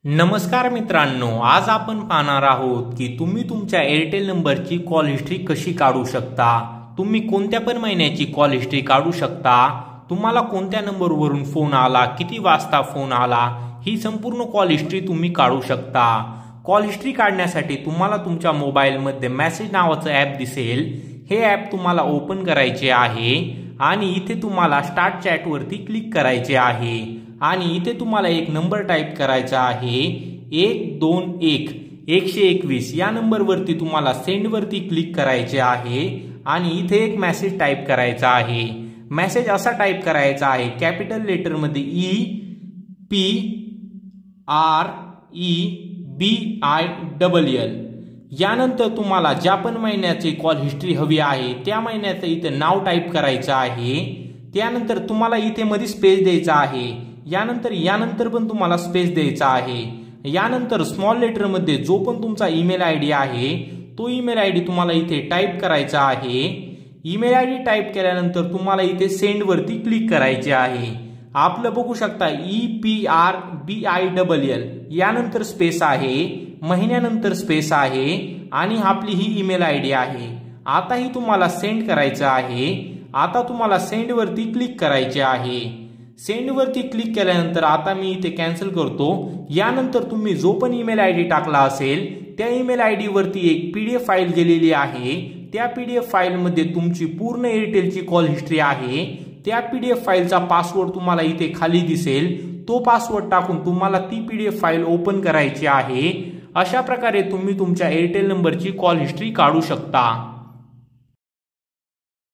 नमस्कार मित्रांनो, आज आपण पाहणार आहोत की तुम्ही तुमच्या एअरटेल नंबरची कॉल हिस्ट्री कशी काढू शकता। तुम्ही कोणत्या पण महिन्याची कॉल हिस्ट्री काढू शकता। तुम्हाला कोणत्या नंबरवरून फोन आला, किती वाजता फोन आला, ही संपूर्ण कॉल हिस्ट्री तुम्ही काढू शकता। कॉल हिस्ट्री काढण्यासाठी तुम्हाला तुमच्या मोबाईलमध्ये मेसेज नावाचं ॲप दिसेल। हे ॲप तुम्हाला ओपन करायचे आहे आणि इथे तुम्हाला स्टार्ट चॅट वरती क्लिक करायचे आहे आणि इथे तुम्हाला एक नंबर टाइप करायचा आहे 121 121 या नंबरवरती तुम्हाला सेंड वरती क्लिक करायचे आहे आणि इथे एक मेसेज टाइप करायचा आहे। मेसेज असा टाइप करायचा आहे कॅपिटल लेटर मध्ये EPREBILL। यानंतर तुम्हाला ज्या पण महिन्याची कॉल हिस्ट्री हवी आहे त्या महिन्याचं इथे नाव टाइप करायचं आहे। त्यानंतर तुम्हाला इथे मध्ये स्पेस द्यायचा आहे। यानंतर पण तुम्हाला स्पेस द्यायचा आहे। यानंतर स्मॉल लेटर मध्ये जो पण तुमचा ईमेल आयडी आहे तो ईमेल आयडी तुम्हाला इथे टाइप करायचा आहे। ईमेल आयडी टाइप केल्यानंतर तुम्हाला इथे सेंड वरती क्लिक करायचे आहे। आपलं बघू शकता EPREBILL यानंतर स्पेस आहे, महिन्यानंतर स्पेस आहे आणि आपली ही ईमेल आयडी आहे। आता ही तुम्हाला सेंड करायचं आहे। आता तुम्हाला सेंड वरती क्लिक करायचे आहे। सेंड वरती क्लिक केल्यानंतर आता मी इथे कॅन्सल करतो। यानंतर तुम्ही जो पण ईमेल आयडी टाकला असेल त्या ईमेल आयडी वरती एक PDF फाईल गेलेली आहे। त्या PDF फाईल मध्ये तुमची पूर्ण एअरटेलची कॉल हिस्ट्री आहे। त्या PDF फाईलचा पासवर्ड तुम्हाला इथे खाली दिसेल। तो पासवर्ड टाकून तुम्हाला ती PDF फाईल ओपन करायची आहे। अशा प्रकारे तुम्ही तुमच्या एअरटेल नंबरची कॉल हिस्ट्री काढू शकता।